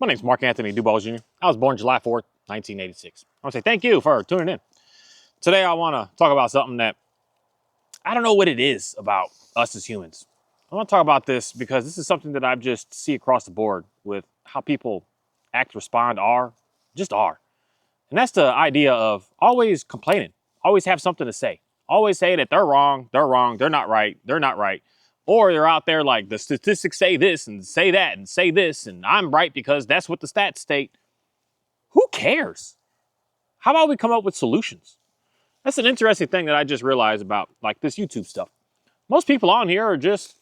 My name's Mark Anthony Dubois Jr. I was born July 4th, 1986. I want to say thank you for tuning in. Today I want to talk about something that I don't know what it is about us as humans. I want to talk about this because this is something that I just see across the board with how people act, respond, just are. And that's the idea of always complaining, always have something to say, always say that they're wrong, they're not right, they're not right. Or they're out there like the statistics say this and say that and say this, and I'm right because that's what the stats state. Who cares? How about we come up with solutions? That's an interesting thing that I just realized about like this YouTube stuff. Most people on here are just,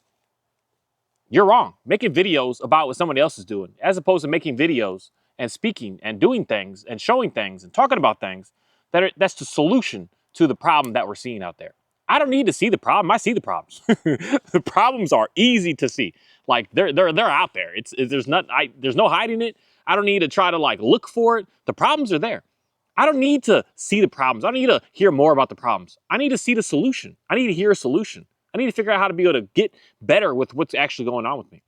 you're wrong, making videos about what somebody else is doing, as opposed to making videos and speaking and doing things and showing things and talking about things that's the solution to the problem that we're seeing out there. I don't need to see the problem. I see the problems. The problems are easy to see. Like they're out there. There's no hiding it. I don't need to try to like look for it. The problems are there. I don't need to see the problems. I don't need to hear more about the problems. I need to see the solution. I need to hear a solution. I need to figure out how to be able to get better with what's actually going on with me.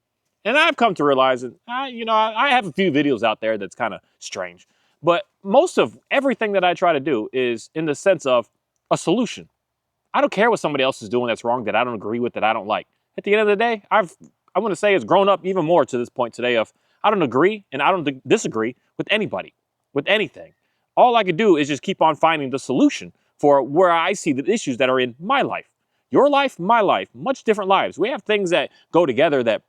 And I've come to realize that, I have a few videos out there that's kind of strange. But most of everything that I try to do is in the sense of a solution. I don't care what somebody else is doing that's wrong, that I don't agree with, that I don't like. At the end of the day, I want to say it's grown up even more to this point today of I don't agree and I don't disagree with anybody, with anything. All I could do is just keep on finding the solution for where I see the issues that are in my life. Your life, my life, much different lives. We have things that go together that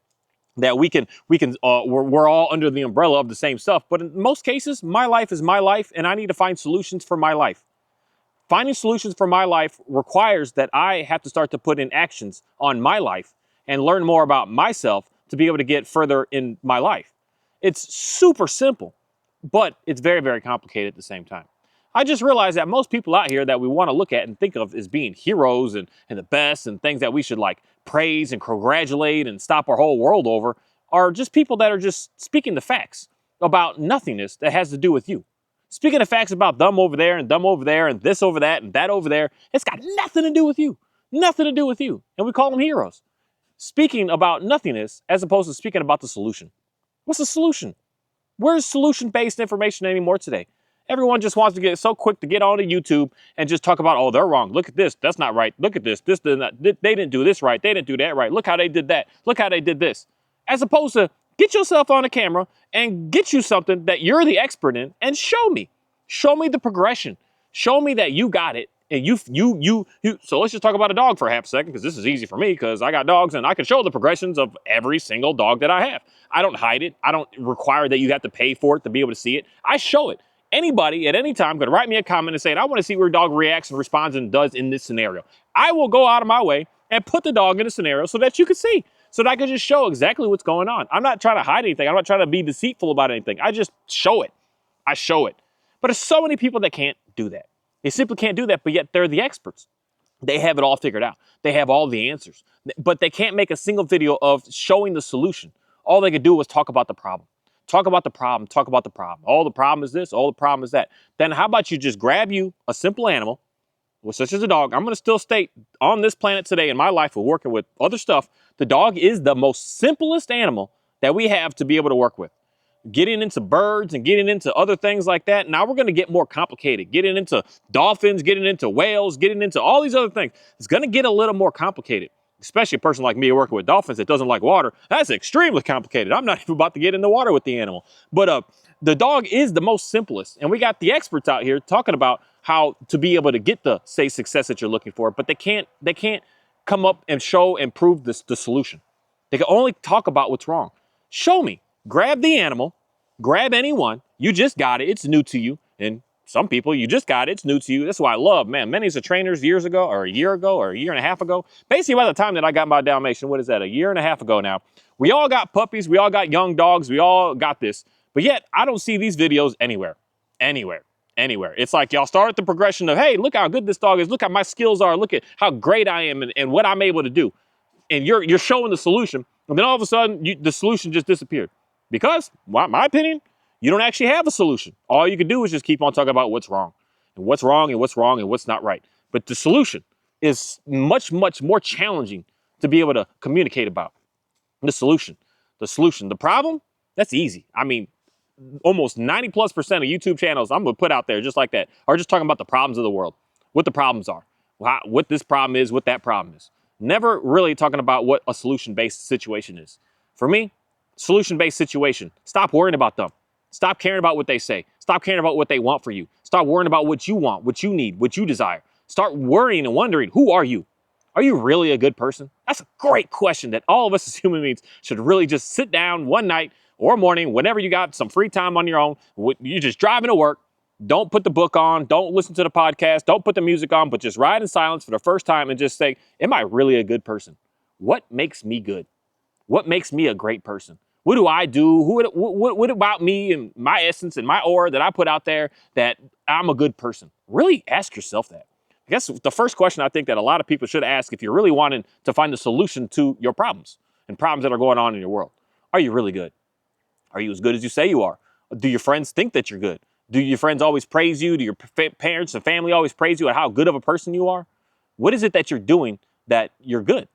we're all under the umbrella of the same stuff. But in most cases, my life is my life and I need to find solutions for my life. Finding solutions for my life requires that I have to start to put in actions on my life and learn more about myself to be able to get further in my life. It's super simple, but it's very, very complicated at the same time. I just realized that most people out here that we want to look at and think of as being heroes and the best and things that we should like praise and congratulate and stop our whole world over are just people that are just speaking the facts about nothingness that has to do with you. Speaking of facts about them over there and this over that and that over there, it's got nothing to do with you. Nothing to do with you. And we call them heroes. Speaking about nothingness as opposed to speaking about the solution. What's the solution? Where's solution-based information anymore today? Everyone just wants to get so quick to get onto YouTube and just talk about, oh, they're wrong. Look at this. That's not right. Look at this. They didn't do this right. They didn't do that right. Look how they did that. Look how they did this. As opposed to get yourself on the camera and get you something that you're the expert in and show me. Show me the progression. Show me that you got it. And you. So let's just talk about a dog for a half a second because this is easy for me because I got dogs and I can show the progressions of every single dog that I have. I don't hide it. I don't require that you have to pay for it to be able to see it. I show it. Anybody at any time could write me a comment and say, I want to see where a dog reacts and responds and does in this scenario. I will go out of my way and put the dog in a scenario so that you can see, so that I can just show exactly what's going on. I'm not trying to hide anything. I'm not trying to be deceitful about anything. I just show it. I show it. But there's so many people that can't do that. They simply can't do that, but yet they're the experts. They have it all figured out. They have all the answers, but they can't make a single video of showing the solution. All they could do was talk about the problem. Talk about the problem, talk about the problem. Oh, the problem is this, oh, the problem is that. Then how about you just grab you a simple animal, such as a dog. I'm going to still state on this planet today in my life, we're working with other stuff. The dog is the most simplest animal that we have to be able to work with. Getting into birds and getting into other things like that. Now we're going to get more complicated. Getting into dolphins, getting into whales, getting into all these other things. It's going to get a little more complicated. Especially a person like me working with dolphins that doesn't like water. That's extremely complicated. I'm not even about to get in the water with the animal. But the dog is the most simplest. And we got the experts out here talking about how to be able to get the, say, success that you're looking for. But they can't come up and show and prove the solution. They can only talk about what's wrong. Show me. Grab the animal. Grab anyone. You just got it. It's new to you. And some people, you just got it. It's new to you. That's why I love, man, many of the trainers years ago or a year and a half ago. Basically, by the time that I got my Dalmatian, what is that, a year and a half ago now, we all got puppies. We all got young dogs. We all got this. But yet, I don't see these videos anywhere. It's like y'all start the progression of, hey, look how good this dog is. Look how my skills are. Look at how great I am and what I'm able to do. And you're showing the solution. And then all of a sudden, the solution just disappeared. Because, my opinion, you don't actually have a solution. All you can do is just keep on talking about what's wrong and what's wrong and what's wrong and what's not right. But the solution is much, much more challenging to be able to communicate about. The solution. The problem, that's easy. I mean, almost 90+% of YouTube channels I'm going to put out there just like that are just talking about the problems of the world, what the problems are, what this problem is, what that problem is. Never really talking about what a solution-based situation is. For me, solution-based situation, stop worrying about them. Stop caring about what they say. Stop caring about what they want for you. Stop worrying about what you want, what you need, what you desire. Start worrying and wondering, who are you? Are you really a good person? That's a great question that all of us as human beings should really just sit down one night or morning, whenever you got some free time on your own, you're just driving to work. Don't put the book on. Don't listen to the podcast. Don't put the music on, but just ride in silence for the first time and just say, am I really a good person? What makes me good? What makes me a great person? What do I do? What about me and my essence and my aura that I put out there that I'm a good person? Really ask yourself that. I guess the first question I think that a lot of people should ask if you're really wanting to find the solution to your problems and problems that are going on in your world. Are you really good? Are you as good as you say you are? Do your friends think that you're good? Do your friends always praise you? Do your parents and family always praise you at how good of a person you are? What is it that you're doing that you're good?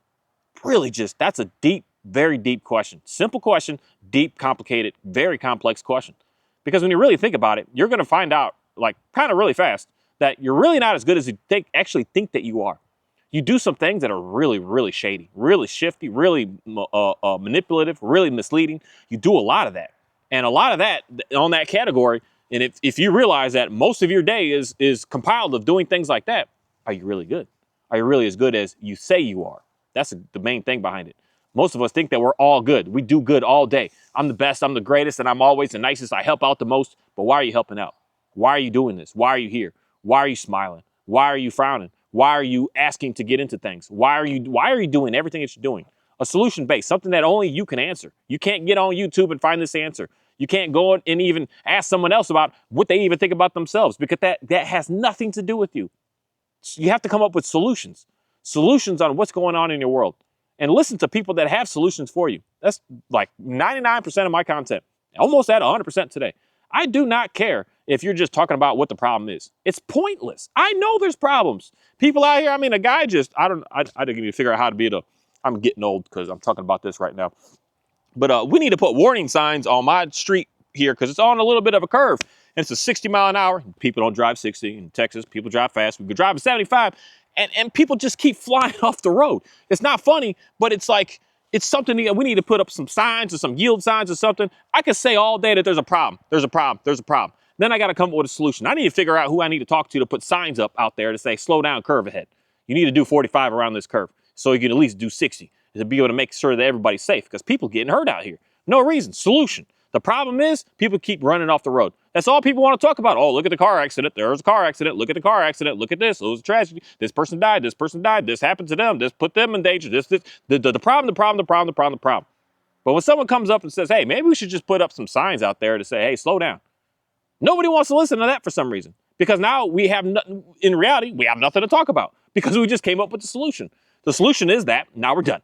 Really that's a deep, very deep question. Simple question, deep, complicated, very complex question. Because when you really think about it, you're going to find out, like kind of really fast, that you're really not as good as you actually think that you are. You do some things that are really, really shady, really shifty, really manipulative, really misleading. You do a lot of that. And a lot of that on that category, and if you realize that most of your day is compiled of doing things like that, are you really good? Are you really as good as you say you are? That's the main thing behind it. Most of us think that we're all good. We do good all day. I'm the best, I'm the greatest, and I'm always the nicest. I help out the most. But why are you helping out? Why are you doing this? Why are you here? Why are you smiling? Why are you frowning? Why are you asking to get into things? Why are you doing everything that you're doing? A solution-based, something that only you can answer. You can't get on YouTube and find this answer. You can't go and even ask someone else about what they even think about themselves, because that has nothing to do with you. You have to come up with solutions on what's going on in your world, and listen to people that have solutions for you. That's like 99% of my content, almost at 100% today. I do not care if you're just talking about what the problem is. It's pointless. I know there's problems. People out here, I mean, a guy just, I didn't even figure out how to be I'm getting old because I'm talking about this right now. But we need to put warning signs on my street here because it's on a little bit of a curve. And it's a 60 mile an hour. People don't drive 60. In Texas, people drive fast. We could drive at 75. And people just keep flying off the road. It's not funny, but it's like, it's something that we need to put up some signs or some yield signs or something. I could say all day that there's a problem. There's a problem. There's a problem. Then I got to come up with a solution. I need to figure out who I need to talk to put signs up out there to say, slow down, curve ahead. You need to do 45 around this curve so you can at least do 60 to be able to make sure that everybody's safe, because people getting hurt out here. No reason. Solution. The problem is people keep running off the road. That's all people want to talk about. Oh, look at the car accident. There was a car accident. Look at the car accident. Look at this. It was a tragedy. This person died. This person died. This happened to them. This put them in danger. The problem. But when someone comes up and says, hey, maybe we should just put up some signs out there to say, hey, slow down. Nobody wants to listen to that for some reason, because now in reality, we have nothing to talk about because we just came up with the solution. The solution is that now we're done.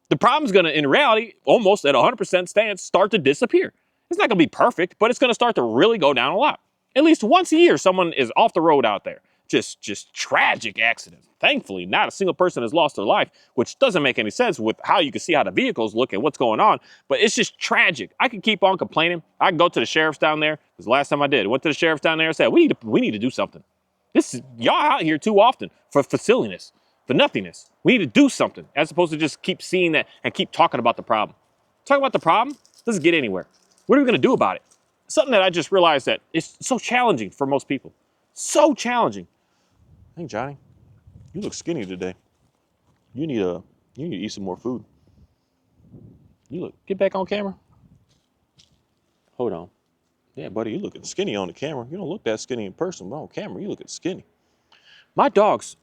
The problem's going to, in reality, almost at 100% stance, start to disappear. It's not going to be perfect, but it's going to start to really go down a lot. At least once a year, someone is off the road out there. Just tragic accidents. Thankfully, not a single person has lost their life, which doesn't make any sense with how you can see how the vehicles look and what's going on. But it's just tragic. I can keep on complaining. I can go to the sheriff's down there, because the last time I did, I went to the sheriff's down there and said, we need to do something. Y'all out here too often for silliness, for nothingness. We need to do something, as opposed to just keep seeing that and keep talking about the problem. Talk about the problem doesn't get anywhere. What are we going to do about it? Something that I just realized that it's so challenging for most people. So challenging. Hey, Johnny, you look skinny today. You need to eat some more food. Get back on camera. Hold on. Yeah, buddy, you looking skinny on the camera. You don't look that skinny in person, but on camera, you looking skinny. My dogs,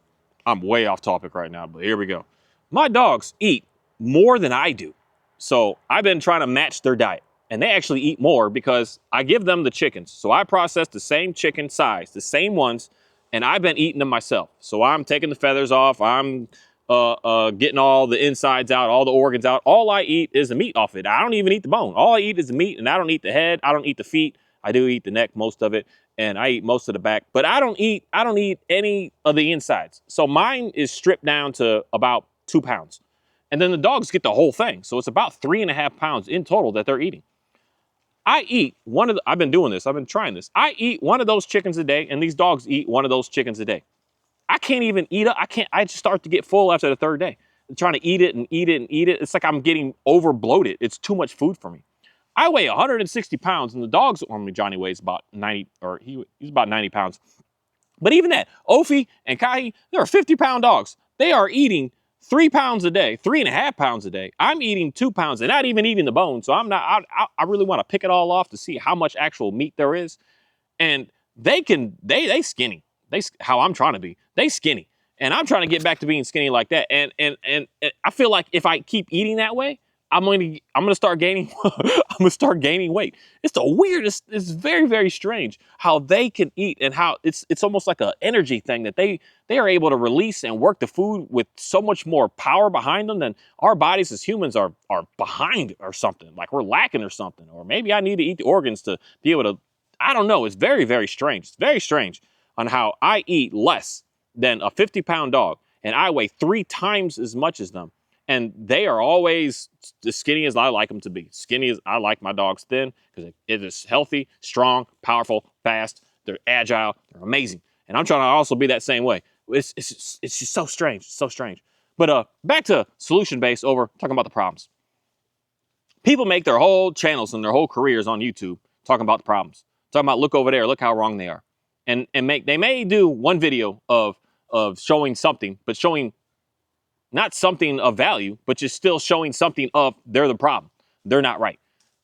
I'm way off topic right now, but here we go. My dogs eat more than I do. So I've been trying to match their diet. And they actually eat more because I give them the chickens. So I process the same chicken size, the same ones, and I've been eating them myself. So I'm taking the feathers off. I'm getting all the insides out, all the organs out. All I eat is the meat off it. I don't even eat the bone. All I eat is the meat, and I don't eat the head. I don't eat the feet. I do eat the neck, most of it, and I eat most of the back. But I don't eat any of the insides. So mine is stripped down to about 2 pounds. And then the dogs get the whole thing. So it's about 3.5 pounds in total that they're eating. I eat one of the, I've been doing this, I've been trying this. I eat one of those chickens a day, and these dogs eat one of those chickens a day. I can't even eat it. I just start to get full after the third day. I'm trying to eat it and eat it and eat it. It's like I'm getting over bloated. It's too much food for me. I weigh 160 pounds, and the dogs, I mean, Johnny weighs about 90, or he's about 90 pounds. But even that, Ophi and Kai, they're 50-pound dogs. They are eating 3 pounds a day, 3.5 pounds a day. I'm eating 2 pounds and not even eating the bone. So I'm not, I really want to pick it all off to see how much actual meat there is. And they skinny. How I'm trying to be. They skinny. And I'm trying to get back to being skinny like that. And I feel like if I keep eating that way, I'm gonna start gaining I'm gonna start gaining weight. It's the weirdest, it's very, very strange how they can eat, and how it's almost like an energy thing that they are able to release and work the food with so much more power behind them than our bodies as humans are behind or something. Like we're lacking or something. Or maybe I need to eat the organs to be able to, I don't know. It's very, very strange. It's very strange on how I eat less than a 50-pound dog, and I weigh 3 times as much as them. And they are always as skinny as I like them to be. Skinny as I like my dogs thin, because it is healthy, strong, powerful, fast. They're agile. They're amazing. And I'm trying to also be that same way. It's just so strange. So strange. But back to solution-based over talking about the problems. People make their whole channels and their whole careers on YouTube talking about the problems. Talking about, look over there, look how wrong they are. And they may do one video of showing something, but showing not something of value, but just still showing something of they're the problem. They're not right.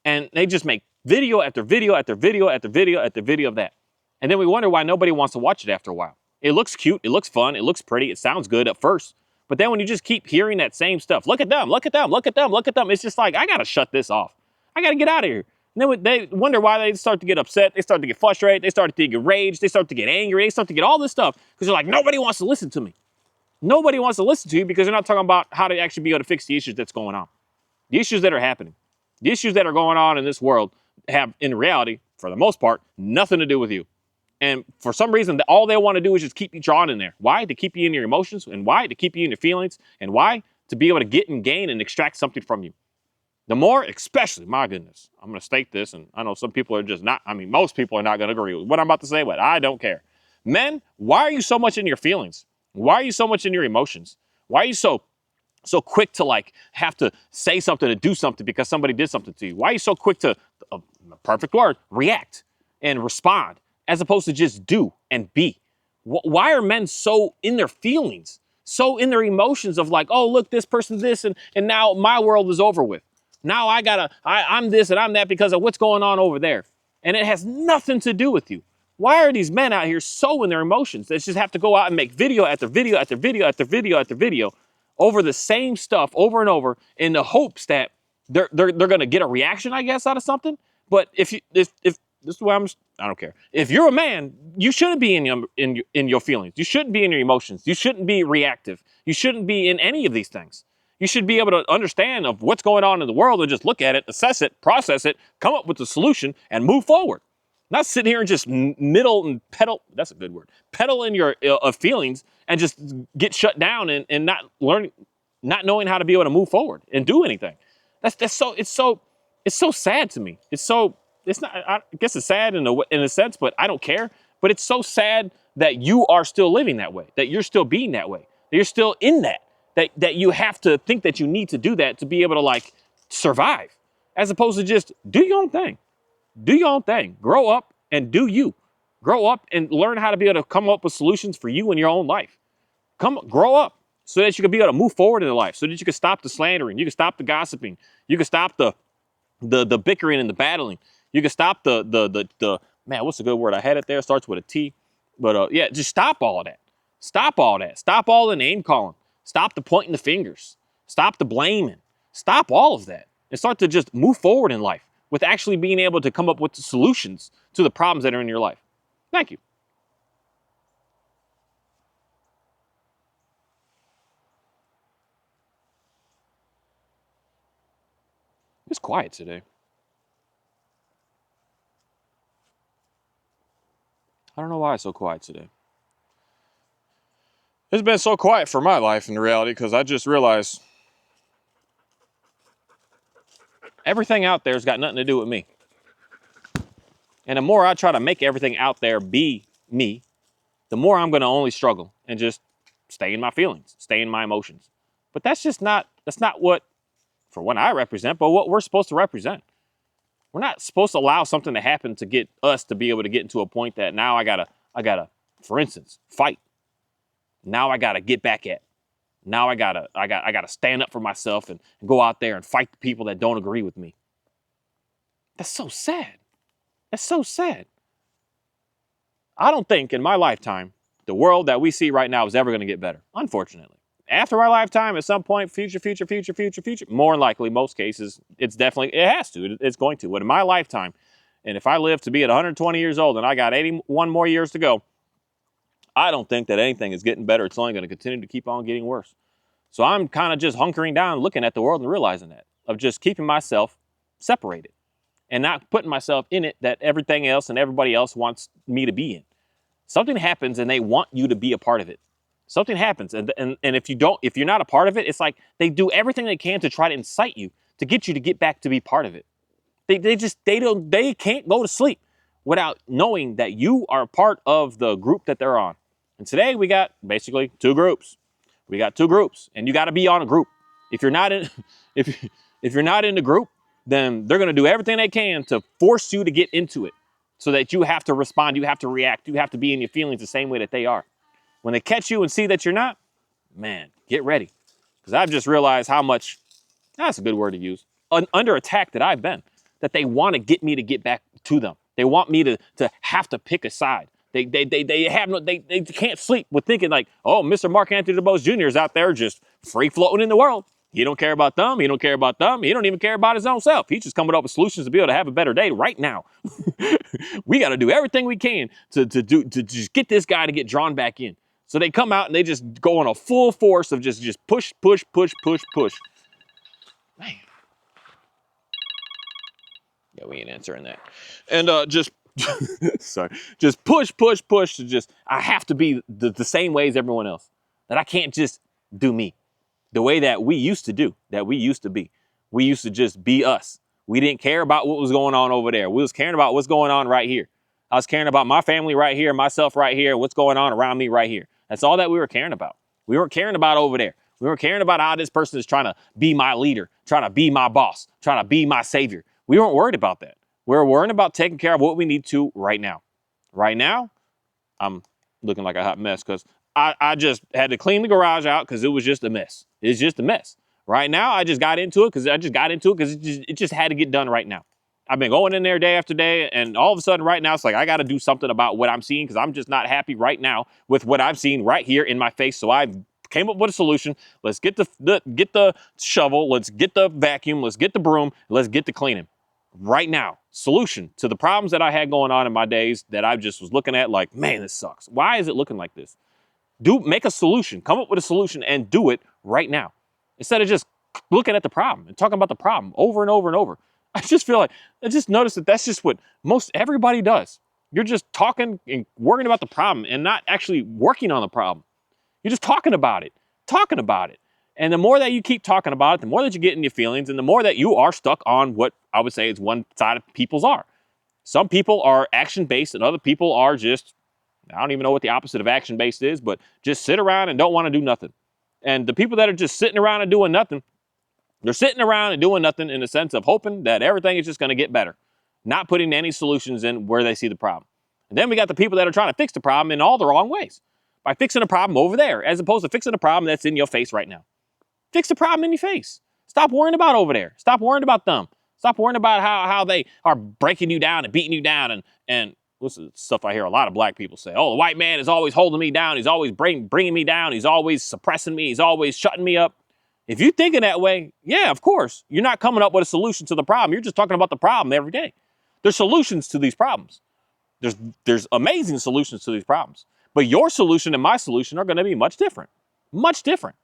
And they just make video after video after video after video after video of that. And then we wonder why nobody wants to watch it after a while. It looks cute, it looks fun, it looks pretty, it sounds good at first. But then when you just keep hearing that same stuff, look at them, look at them, look at them, look at them, it's just like, I gotta shut this off. I gotta get out of here. And then they wonder why they start to get upset, they start to get frustrated, they start to get rage, they start to get angry, they start to get all this stuff, because they're like, nobody wants to listen to me. Nobody wants to listen to you because they're not talking about how to actually be able to fix the issues that's going on. The issues that are happening. The issues that are going on in this world have, in reality, for the most part, nothing to do with you. And for some reason, all they want to do is just keep you drawn in there. Why? To keep you in your emotions. And why? To keep you in your feelings. And why? To be able to get and gain and extract something from you. The more, especially, my goodness, I'm going to state this, and I know some people are just not, I mean, most people are not going to agree with what I'm about to say, but I don't care. Men, why are you so much in your feelings? Why are you so much in your emotions? Why are you so quick to like have to say something to do something because somebody did something to you? Why are you so quick to, perfect word, react and respond as opposed to just do and be? Why are men so in their feelings, so in their emotions of like, oh, look, this person's this, and now my world is over with. Now I'm this and I'm that because of what's going on over there. And it has nothing to do with you. Why are these men out here so in their emotions? They just have to go out and make video after video after video after video after video over the same stuff over and over in the hopes that they're going to get a reaction, I guess, out of something. But if this is why I don't care. If you're a man, you shouldn't be in your feelings. You shouldn't be in your emotions. You shouldn't be reactive. You shouldn't be in any of these things. You should be able to understand of what's going on in the world and just look at it, assess it, process it, come up with a solution, and move forward. Not sitting here and just middle and pedal, that's a good word, pedal in your feelings and just get shut down and not knowing how to be able to move forward and do anything. It's so sad to me. It's not, I guess it's sad in a sense, but I don't care. But it's so sad that you are still living that way, that you're still being that way, that you're still in that you have to think that you need to do that to be able to like survive, as opposed to just do your own thing. Do your own thing. Grow up and do you. Grow up and learn how to be able to come up with solutions for you in your own life. Grow up so that you can be able to move forward in life, so that you can stop the slandering, you can stop the gossiping, you can stop the bickering and the battling. You can stop the man, what's a good word? I had it there, starts with a T. But yeah, just stop all of that. Stop all that. Stop all the name calling. Stop the pointing the fingers. Stop the blaming. Stop all of that and start to just move forward in life with actually being able to come up with the solutions to the problems that are in your life. Thank you. It's quiet today. I don't know why it's so quiet today. It's been so quiet for my life in reality because I just realized everything out there's got nothing to do with me. And the more I try to make everything out there be me, the more I'm going to only struggle and just stay in my feelings, stay in my emotions. But that's not what, for what I represent, but what we're supposed to represent. We're not supposed to allow something to happen to get us to be able to get into a point that now I gotta, for instance, fight. Now I gotta get back at. Now I gotta stand up for myself and go out there and fight the people that don't agree with me. That's so sad. That's so sad. I don't think in my lifetime, the world that we see right now is ever going to get better, unfortunately. After my lifetime, at some point, future, more than likely, most cases, it has to, it's going to. But in my lifetime, and if I live to be at 120 years old and I got 81 more years to go, I don't think that anything is getting better. It's only going to continue to keep on getting worse. So I'm kind of just hunkering down, looking at the world and realizing that, of just keeping myself separated and not putting myself in it that everything else and everybody else wants me to be in. Something happens and they want you to be a part of it. Something happens, and if you're not a part of it, it's like they do everything they can to try to incite you, to get you to get back to be part of it. They can't go to sleep without knowing that you are part of the group that they're on. And today we got basically two groups. We got two groups, and you got to be on a group. If you're not in, if you're not in the group, then they're going to do everything they can to force you to get into it, so that you have to respond, you have to react, you have to be in your feelings the same way that they are. When they catch you and see that you're not, man, get ready. Because I've just realized how much, that's a good word to use, under attack that I've been. That they want to get me to get back to them. They want me to have to pick a side. They can't sleep with thinking like, oh, Mr. Mark Anthony DuBose Jr. is out there just free floating in the world. He don't care about them. He don't care about them. He don't even care about his own self. He's just coming up with solutions to be able to have a better day right now. We got to do everything we can to just get this guy to get drawn back in. So they come out and they just go on a full force of just push. Man. Yeah, we ain't answering that. And just, sorry, just push to just, I have to be the same way as everyone else. That I can't just do me. The way that we used to do, that we used to be. We used to just be us. We didn't care about what was going on over there. We was caring about what's going on right here. I was caring about my family right here, myself right here, what's going on around me right here. That's all that we were caring about. We weren't caring about over there. We were caring about how this person is trying to be my leader, trying to be my boss, trying to be my savior. We weren't worried about that. We were worried about taking care of what we need to right now. Right now, I'm looking like a hot mess because I just had to clean the garage out because it was just a mess. It's just a mess. Right now, I just got into it because it just had to get done right now. I've been going in there day after day, and all of a sudden right now, it's like I got to do something about what I'm seeing because I'm just not happy right now with what I'm seeing right here in my face. So I came up with a solution. Let's get the shovel. Let's get the vacuum. Let's get the broom. Let's get the cleaning. Right now, solution to the problems that I had going on in my days that I just was looking at like, man, this sucks. Why is it looking like this? Make a solution. Come up with a solution and do it right now. Instead of just looking at the problem and talking about the problem over and over and over. I just feel like, I just noticed that that's just what most everybody does. You're just talking and worrying about the problem and not actually working on the problem. You're just talking about it. And the more that you keep talking about it, the more that you get in your feelings and the more that you are stuck on what I would say is one side of people's are. Some people are action-based and other people are just, I don't even know what the opposite of action-based is, but just sit around and don't want to do nothing. And the people that are just sitting around and doing nothing, they're sitting around and doing nothing in the sense of hoping that everything is just going to get better, not putting any solutions in where they see the problem. And then we got the people that are trying to fix the problem in all the wrong ways by fixing a problem over there as opposed to fixing a problem that's in your face right now. Fix the problem in your face. Stop worrying about over there. Stop worrying about them. Stop worrying about how they are breaking you down and beating you down and this is stuff I hear a lot of black people say. Oh, the white man is always holding me down. He's always bringing me down. He's always suppressing me. He's always shutting me up. If you're thinking that way, yeah, of course. You're not coming up with a solution to the problem. You're just talking about the problem every day. There's solutions to these problems. There's amazing solutions to these problems. But your solution and my solution are going to be much different. Much different.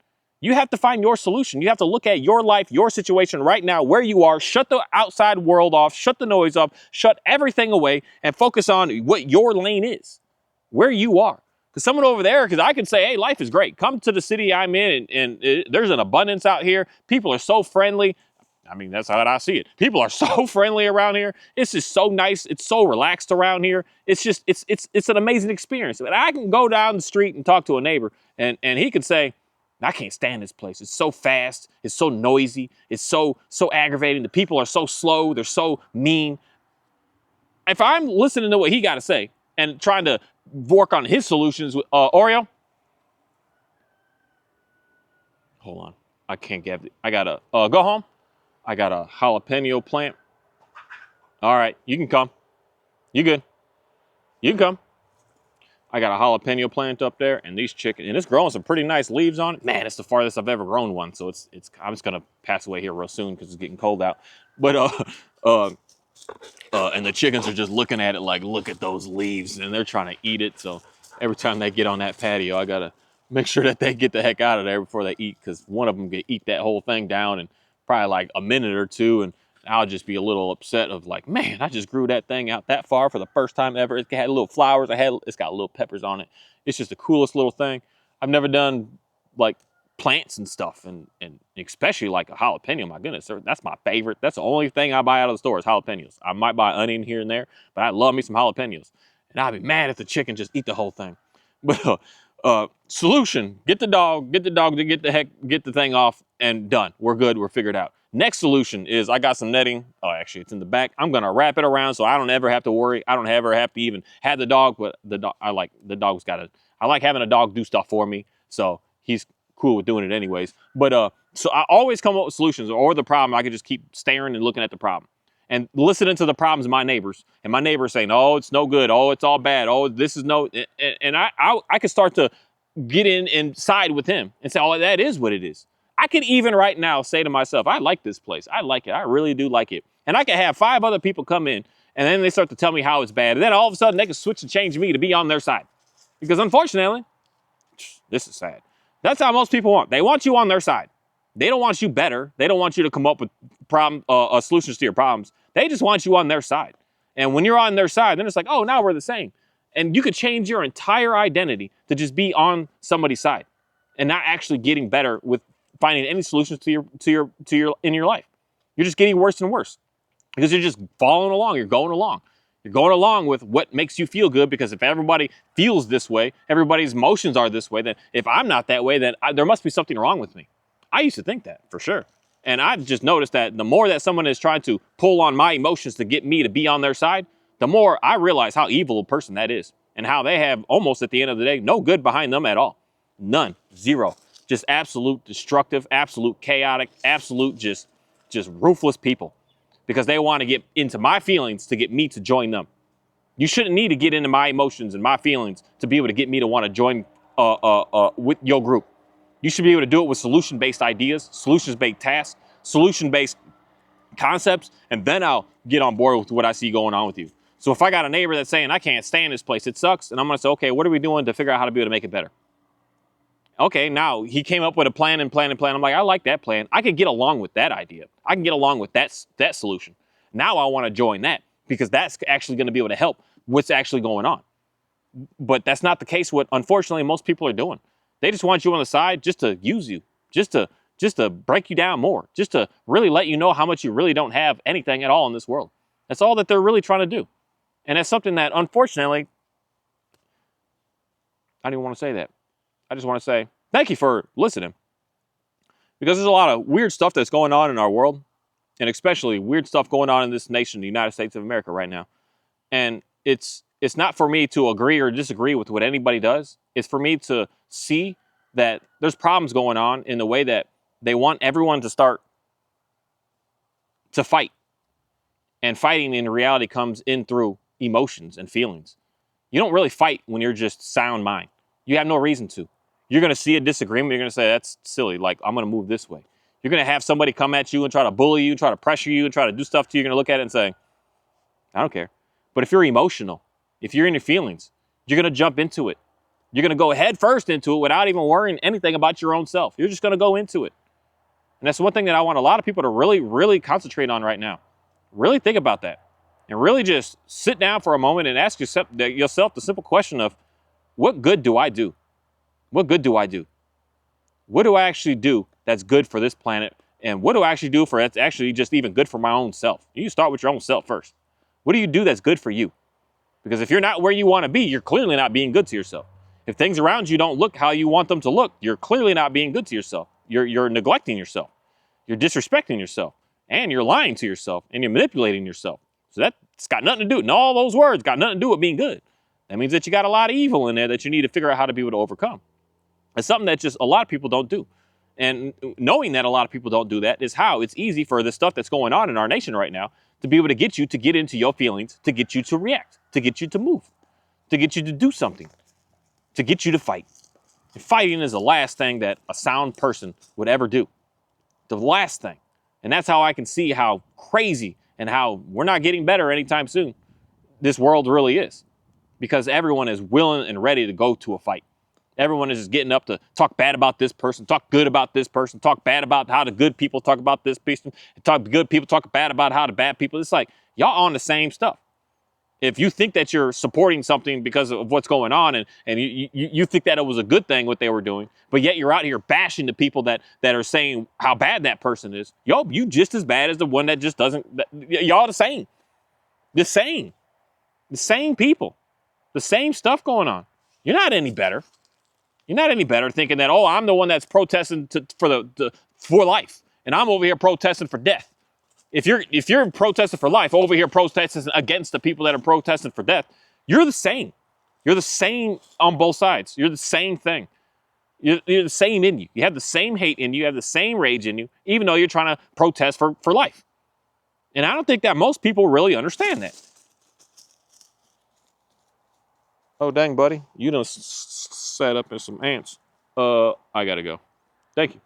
You have to find your solution. You have to look at your life, your situation right now, where you are, shut the outside world off, shut the noise off, shut everything away, and focus on what your lane is, where you are. Because someone over there, because I could say, hey, life is great. Come to the city I'm in, and there's an abundance out here. People are so friendly. I mean, that's how I see it. People are so friendly around here. It's just so nice. It's so relaxed around here. It's just, it's an amazing experience. But I can go down the street and talk to a neighbor, and he could say, I can't stand this place. It's so fast. It's so noisy. It's so aggravating. The people are so slow. They're so mean. If I'm listening to what he got to say and trying to work on his solutions with Oreo, hold on. I can't get it. I gotta go home. I got a jalapeno plant. All right, you can come. You good. You can come. I got a jalapeno plant up there, and these chickens, and it's growing some pretty nice leaves on it. Man, it's the farthest I've ever grown one, so it's I'm just gonna pass away here real soon because it's getting cold out. But and the chickens are just looking at it like, look at those leaves, and they're trying to eat it. So every time they get on that patio, I gotta make sure that they get the heck out of there before they eat, because one of them could eat that whole thing down in probably like a minute or two, and I'll just be a little upset of like, man, I just grew that thing out that far for the first time ever. It had little flowers. It's got little peppers on it. It's just the coolest little thing. I've never done like plants and stuff, and especially like a jalapeno. My goodness, that's my favorite. That's the only thing I buy out of the store is jalapenos. I might buy onion here and there, but I love me some jalapenos. And I'd be mad if the chicken just eat the whole thing. But solution: get the dog to get the thing off, and done. We're good. We're figured out. Next solution is I got some netting. Oh, actually, it's in the back. I'm gonna wrap it around so I don't ever have to worry. I don't ever have to even have the dog. But the dog, I like having a dog do stuff for me. So he's cool with doing it anyways. But so I always come up with solutions, or the problem I could just keep staring and looking at the problem and listening to the problems of my neighbors, and my neighbors saying, oh, it's no good. Oh, it's all bad. Oh, this is no, and I could start to get in and side with him and say, oh, that is what it is. I could even right now say to myself, I like this place. I like it. I really do like it. And I could have 5 other people come in, and then they start to tell me how it's bad. And then all of a sudden they can switch and change me to be on their side. Because unfortunately, this is sad. That's how most people want. They want you on their side. They don't want you better. They don't want you to come up with solutions to your problems. They just want you on their side. And when you're on their side, then it's like, oh, now we're the same. And you could change your entire identity to just be on somebody's side and not actually getting better with finding any solutions to your in your life. You're just getting worse and worse because you're just following along. You're going along. You're going along with what makes you feel good, because if everybody feels this way, everybody's emotions are this way, then if I'm not that way, then there must be something wrong with me. I used to think that for sure. And I've just noticed that the more that someone is trying to pull on my emotions to get me to be on their side, the more I realize how evil a person that is, and how they have almost at the end of the day no good behind them at all. None. Zero. Just absolute destructive, absolute chaotic, absolute just ruthless people, because they want to get into my feelings to get me to join them. You shouldn't need to get into my emotions and my feelings to be able to get me to want to join with your group. You should be able to do it with solution-based ideas, solutions-based tasks, solution-based concepts, and then I'll get on board with what I see going on with you. So if I got a neighbor that's saying, I can't stand this place, it sucks, and I'm going to say, okay, what are we doing to figure out how to be able to make it better? Okay, now he came up with a plan. I'm like, I like that plan. I could get along with that idea. I can get along with that solution. Now I want to join that, because that's actually going to be able to help what's actually going on. But that's not the case what, unfortunately, most people are doing. They just want you on the side just to use you, just to break you down more, just to really let you know how much you really don't have anything at all in this world. That's all that they're really trying to do. And that's something that, unfortunately, I don't even want to say that. I just want to say thank you for listening, because there's a lot of weird stuff that's going on in our world, and especially weird stuff going on in this nation, the United States of America right now. And it's not for me to agree or disagree with what anybody does. It's for me to see that there's problems going on in the way that they want everyone to start to fight. And fighting in reality comes in through emotions and feelings. You don't really fight when you're just sound mind. You have no reason to. You're going to see a disagreement. You're going to say, that's silly. Like, I'm going to move this way. You're going to have somebody come at you and try to bully you, try to pressure you, and try to do stuff to you. You're going to look at it and say, I don't care. But if you're emotional, if you're in your feelings, you're going to jump into it. You're going to go head first into it without even worrying anything about your own self. You're just going to go into it. And that's one thing that I want a lot of people to really, really concentrate on right now. Really think about that. And really just sit down for a moment and ask yourself the simple question of, what good do I do? What good do I do? What do I actually do that's good for this planet And what do I actually do for that's actually just even good for my own self? You start with your own self first. What do you do that's good for you? Because if you're not where you want to be, you're clearly not being good to yourself. If things around you don't look how you want them to look, you're clearly not being good to yourself. You're neglecting yourself. You're disrespecting yourself. And you're lying to yourself. And you're manipulating yourself. So that's got nothing to do. And all those words got nothing to do with being good. That means that you got a lot of evil in there that you need to figure out how to be able to overcome. It's something that just a lot of people don't do. And knowing that a lot of people don't do that is how it's easy for the stuff that's going on in our nation right now to be able to get you to get into your feelings, to get you to react, to get you to move, to get you to do something, to get you to fight. And fighting is the last thing that a sound person would ever do. The last thing. And that's how I can see how crazy and how we're not getting better anytime soon this world really is. Because everyone is willing and ready to go to a fight. Everyone is just getting up to talk bad about this person, talk good about this person, talk bad about how the good people talk about this person, talk good people talk bad about how the bad people. It's like y'all on the same stuff. If you think that you're supporting something because of what's going on and you think that it was a good thing what they were doing, but yet you're out here bashing the people that are saying how bad that person is, you just as bad as the one that just doesn't. Y'all the same. The same people. The same stuff going on. You're not any better. You're not any better thinking that, oh, I'm the one that's protesting for life, and I'm over here protesting for death. If you're protesting for life, over here protesting against the people that are protesting for death, you're the same. You're the same on both sides. You're the same thing. You're the same in you. You have the same hate in you. You have the same rage in you, even though you're trying to protest for life. And I don't think that most people really understand that. Oh, dang, buddy. You done sat up in some ants. I gotta go. Thank you.